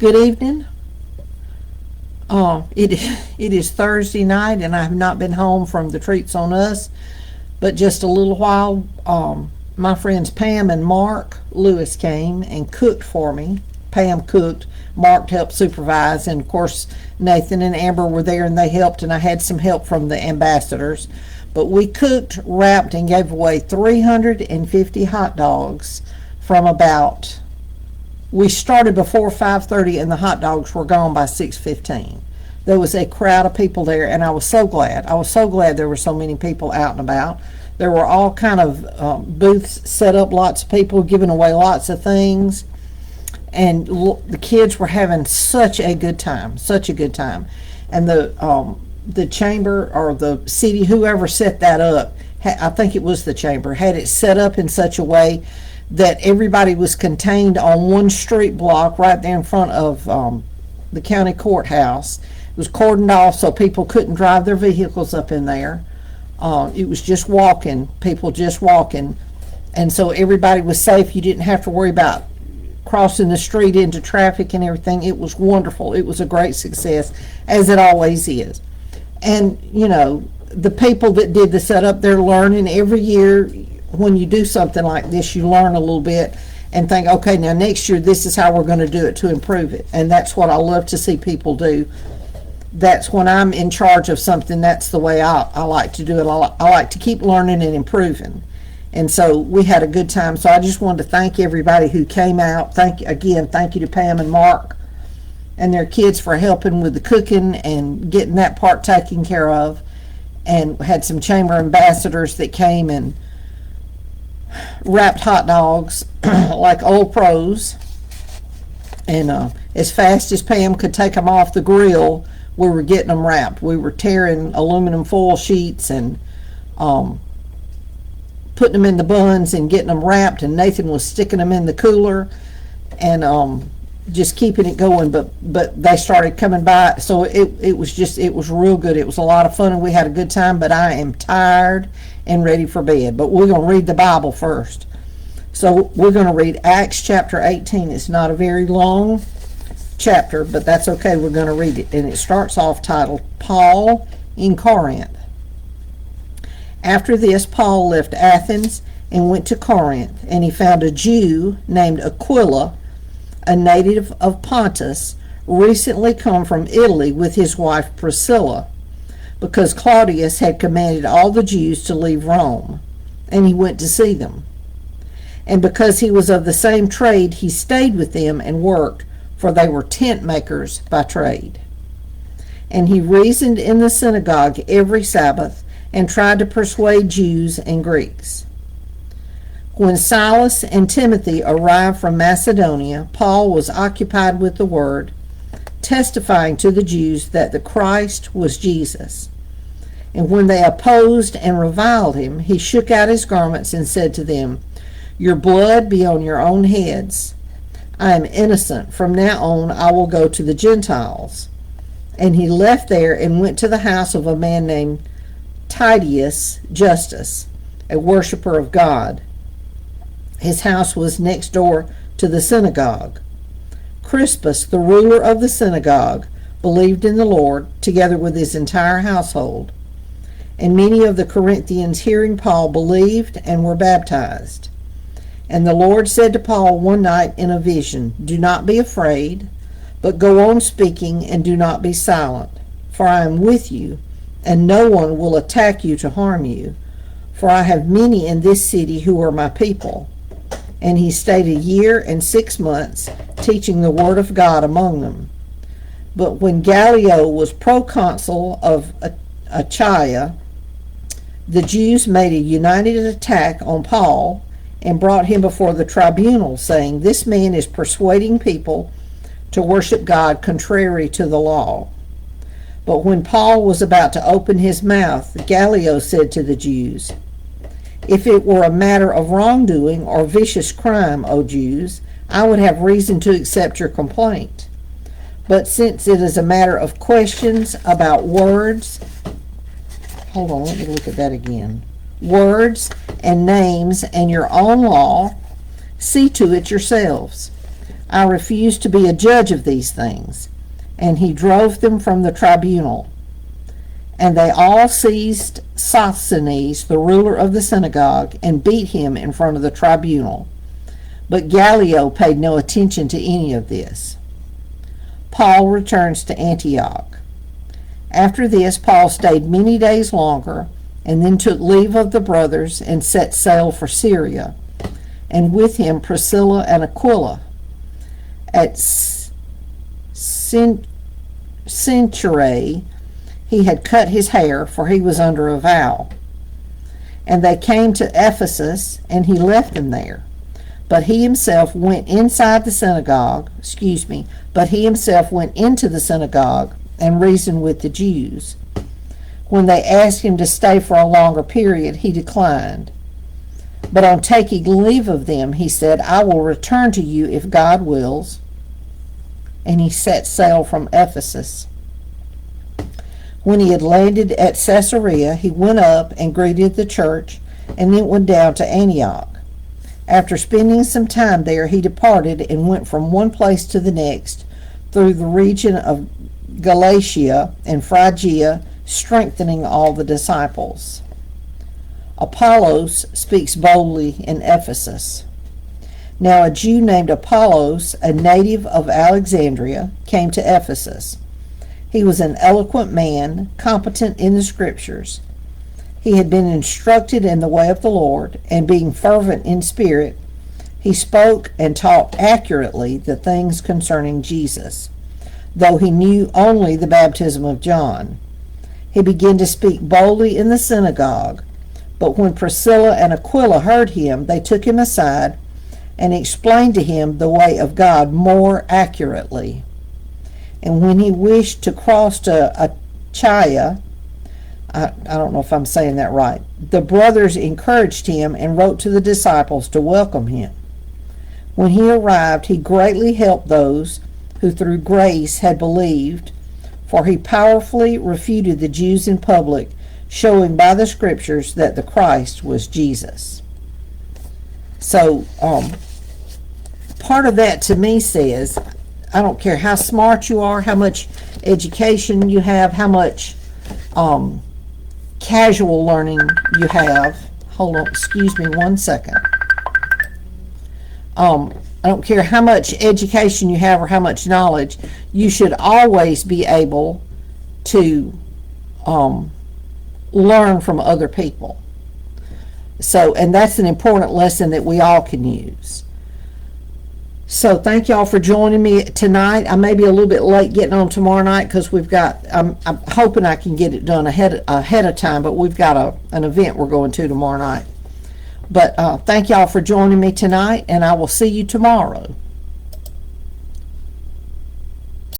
Good evening. It is Thursday night, and I have not been home from the Treats on Us, but just a little while. My friends Pam and Mark Lewis came and cooked for me. Pam cooked, Mark helped supervise, and of course Nathan and Amber were there and they helped, and I had some help from the ambassadors. But we cooked, wrapped, and gave away 350 hot dogs from about. We started before 5:30, and the hot dogs were gone by 6:15. There was a crowd of people there, and I was so glad. I was so glad there were so many people out and about. There were all kind of booths set up, lots of people giving away lots of things, and the kids were having such a good time, such a good time. And the chamber or the city, whoever set that up, I think it was the chamber, had it set up in such a way that everybody was contained on one street block right there in front of the county courthouse. It was cordoned off so people couldn't drive their vehicles up in there. It was just walking, people just walking. And so everybody was safe. You didn't have to worry about crossing the street into traffic and everything. It was wonderful. It was a great success, as it always is. And, you know, the people that did the setup, they're learning every year. When you do something like this, you learn a little bit and think, okay, now next year this is how we're going to do it to improve it. And that's what I love to see people do. That's when I'm in charge of something, that's the way I like to do it. I like to keep learning and improving. And so we had a good time. So I just wanted to thank everybody who came out. Thank you to Pam and Mark and their kids for helping with the cooking and getting that part taken care of. And had some chamber ambassadors that came and wrapped hot dogs like old pros, and as fast as Pam could take them off the grill, we were getting them wrapped. We were tearing aluminum foil sheets and putting them in the buns and getting them wrapped, and Nathan was sticking them in the cooler and just keeping it going. But they started coming by, so it was real good. It was a lot of fun, and we had a good time. But I am tired and ready for bed. But we're going to read the Bible first. So we're going to read Acts chapter 18. It's not a very long chapter, but that's okay. We're going to read it. And it starts off titled, Paul in Corinth. After this, Paul left Athens and went to Corinth, and he found a Jew named Aquila, a native of Pontus, recently come from Italy with his wife Priscilla, because Claudius had commanded all the Jews to leave Rome, and he went to see them. And because he was of the same trade, he stayed with them and worked, for they were tent makers by trade. And he reasoned in the synagogue every Sabbath, and tried to persuade Jews and Greeks. When Silas and Timothy arrived from Macedonia, Paul was occupied with the word, testifying to the Jews that the Christ was Jesus. And when they opposed and reviled him, he shook out his garments and said to them, Your blood be on your own heads. I am innocent. From now on I will go to the Gentiles. And he left there and went to the house of a man named Titius Justus, a worshiper of God. His house was next door to the synagogue. Crispus, the ruler of the synagogue, believed in the Lord, together with his entire household. And many of the Corinthians, hearing Paul, believed and were baptized. And the Lord said to Paul one night in a vision, Do not be afraid, but go on speaking, and do not be silent, for I am with you, and no one will attack you to harm you, for I have many in this city who are my people. And he stayed 1 year and 6 months, teaching the word of God among them. But when Gallio was proconsul of Achaia, the Jews made a united attack on Paul and brought him before the tribunal, saying, This man is persuading people to worship God contrary to the law. But when Paul was about to open his mouth, Gallio said to the Jews, If it were a matter of wrongdoing or vicious crime, O Jews, I would have reason to accept your complaint. But since it is a matter of questions about words, hold on, let me look at that again. Words and names and your own law, see to it yourselves. I refuse to be a judge of these things. And he drove them from the tribunal. And they all seized Sosthenes, the ruler of the synagogue, and beat him in front of the tribunal. But Gallio paid no attention to any of this. Paul returns to Antioch. After this, Paul stayed many days longer, and then took leave of the brothers and set sail for Syria, and with him Priscilla and Aquila. At Cenchreae he had cut his hair, for he was under a vow. And they came to Ephesus, and he left them there. But he himself went inside the synagogue, but he himself went into the synagogue and reasoned with the Jews. When they asked him to stay for a longer period, he declined. But on taking leave of them, he said, I will return to you if God wills. And he set sail from Ephesus. When he had landed at Caesarea, he went up and greeted the church, and then went down to Antioch. After spending some time there, he departed and went from one place to the next through the region of Galatia and Phrygia, strengthening all the disciples. Apollos speaks boldly in Ephesus. Now a Jew named Apollos, a native of Alexandria, came to Ephesus. He was an eloquent man, competent in the Scriptures. He had been instructed in the way of the Lord, and being fervent in spirit, he spoke and taught accurately the things concerning Jesus, though he knew only the baptism of John. He began to speak boldly in the synagogue, but when Priscilla and Aquila heard him, they took him aside and explained to him the way of God more accurately. And when he wished to cross to Achaia, I don't know if I'm saying that right, the brothers encouraged him and wrote to the disciples to welcome him. When he arrived, he greatly helped those who through grace had believed, for he powerfully refuted the Jews in public, showing by the Scriptures that the Christ was Jesus. So, part of that to me says, I don't care how smart you are, how much education you have, how much casual learning you have. Hold on, excuse me one second. I don't care how much education you have or how much knowledge, you should always be able to learn from other people. So, and that's an important lesson that we all can use. So thank y'all for joining me tonight. I may be a little bit late getting on tomorrow night because we've got, I'm hoping I can get it done ahead of time, but we've got an event we're going to tomorrow night. But thank y'all for joining me tonight, and I will see you tomorrow.